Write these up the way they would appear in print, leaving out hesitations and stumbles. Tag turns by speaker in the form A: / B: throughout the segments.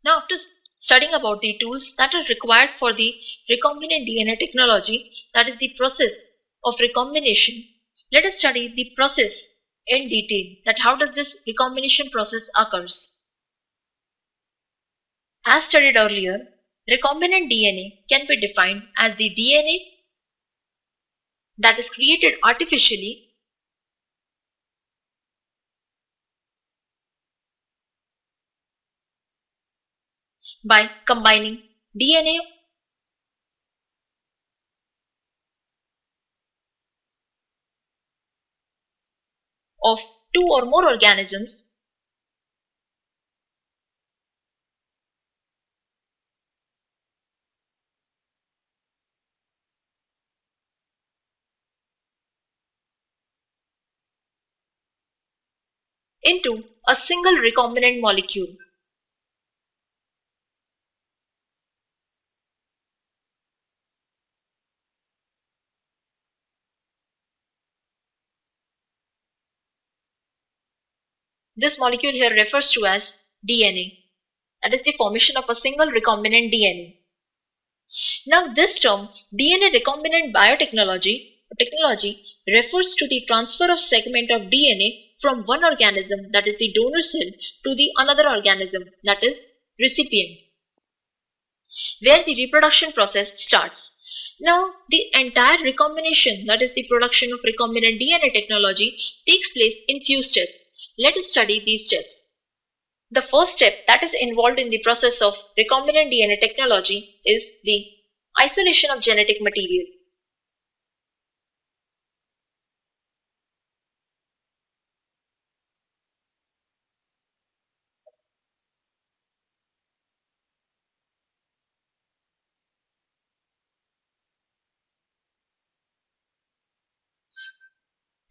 A: Now, after studying about the tools that are required for the recombinant DNA technology, that is the process of recombination, let us study the process in detail, that how does this recombination process occurs. As studied earlier, recombinant DNA can be defined as the DNA that is created artificially by combining DNA of two or more organisms into a single recombinant molecule. This molecule here refers to as DNA. That is the formation of a single recombinant DNA. Now this term DNA recombinant biotechnology technology refers to the transfer of segment of DNA from one organism, that is the donor cell, to the another organism, that is recipient, where the reproduction process starts. Now the entire recombination, that is the production of recombinant DNA technology, takes place in few steps. Let us study these steps. The first step that is involved in the process of recombinant DNA technology is the isolation of genetic material.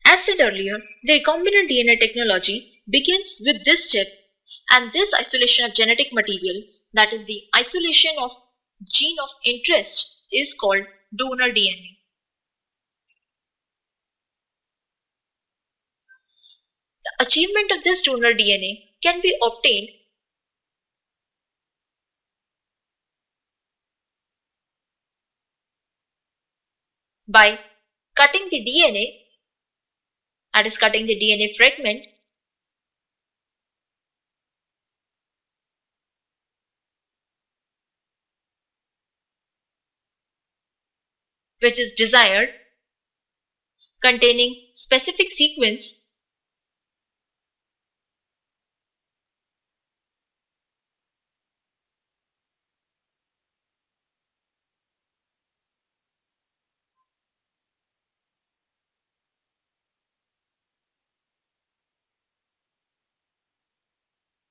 A: As said earlier, the recombinant DNA technology begins with this step, and this isolation of genetic material, that is the isolation of gene of interest, is called donor DNA. The achievement of this donor DNA can be obtained by cutting the DNA, that is cutting the DNA fragment, which is desired, containing specific sequence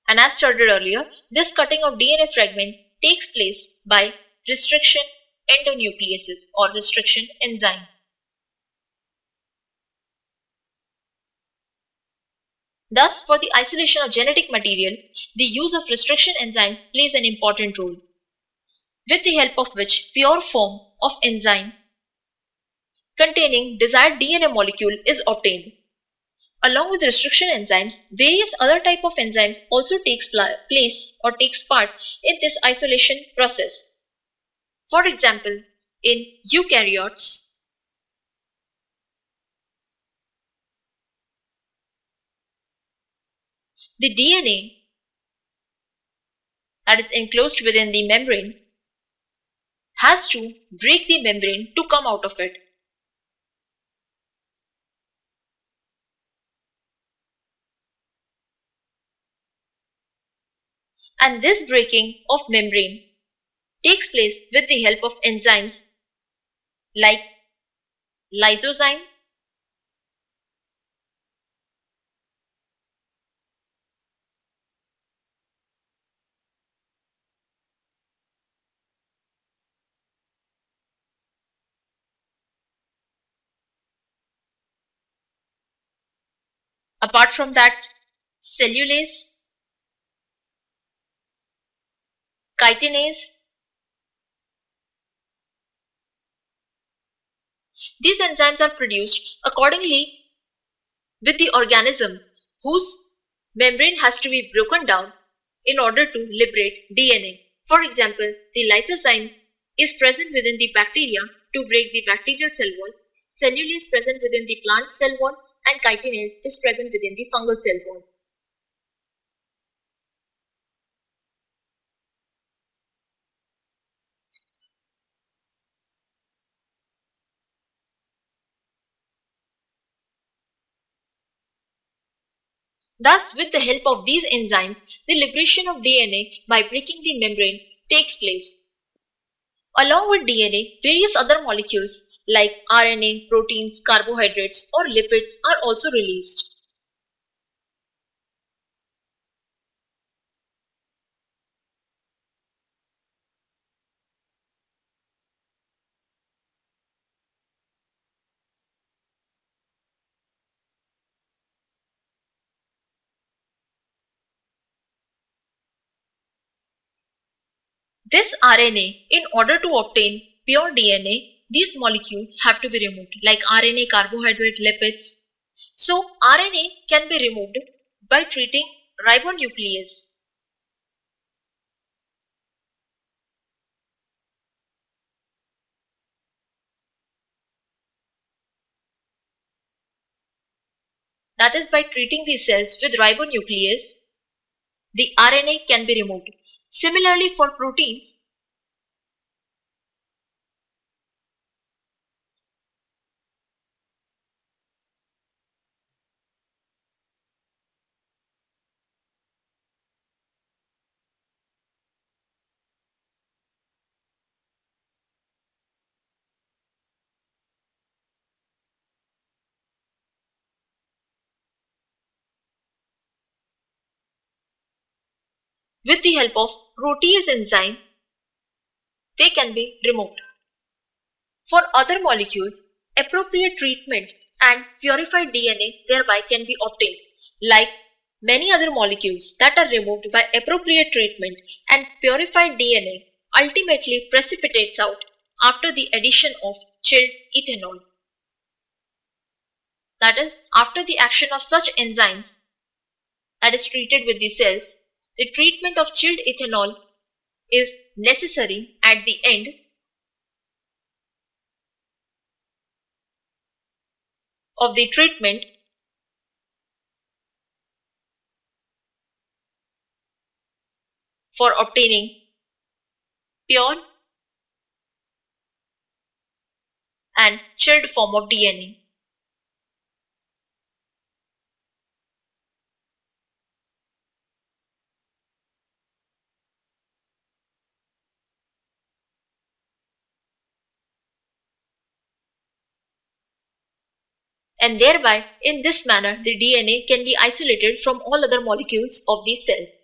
A: and as stated earlier, this cutting of DNA fragment takes place by restriction endonucleases or restriction enzymes. Thus, for the isolation of genetic material, the use of restriction enzymes plays an important role, with the help of which pure form of enzyme containing desired DNA molecule is obtained. Along with restriction enzymes, various other type of enzymes also takes place or takes part in this isolation process. For example, in eukaryotes, the DNA that is enclosed within the membrane has to break the membrane to come out of it. And this breaking of membrane takes place with the help of enzymes like lysozyme, apart from that cellulase, chitinase. These enzymes are produced accordingly with the organism whose membrane has to be broken down in order to liberate DNA. For example, the lysozyme is present within the bacteria to break the bacterial cell wall, cellulase present within the plant cell wall, and chitinase is present within the fungal cell wall. Thus, with the help of these enzymes, the liberation of DNA by breaking the membrane takes place. Along with DNA, various other molecules like RNA, proteins, carbohydrates, or lipids are also released. This RNA, in order to obtain pure DNA, these molecules have to be removed, like RNA, carbohydrate, lipids. So, RNA can be removed by treating ribonuclease. That is, by treating the cells with ribonuclease, the RNA can be removed. Similarly, for proteins, with the help of protease enzyme, they can be removed. For other molecules, appropriate treatment and purified DNA thereby can be obtained. Like many other molecules that are removed by appropriate treatment and purified DNA ultimately precipitates out after the addition of chilled ethanol. That is, after the action of such enzymes that is treated with the cells, the treatment of chilled ethanol is necessary at the end of the treatment for obtaining pure and chilled form of DNA. And thereby, in this manner, the DNA can be isolated from all other molecules of these cells.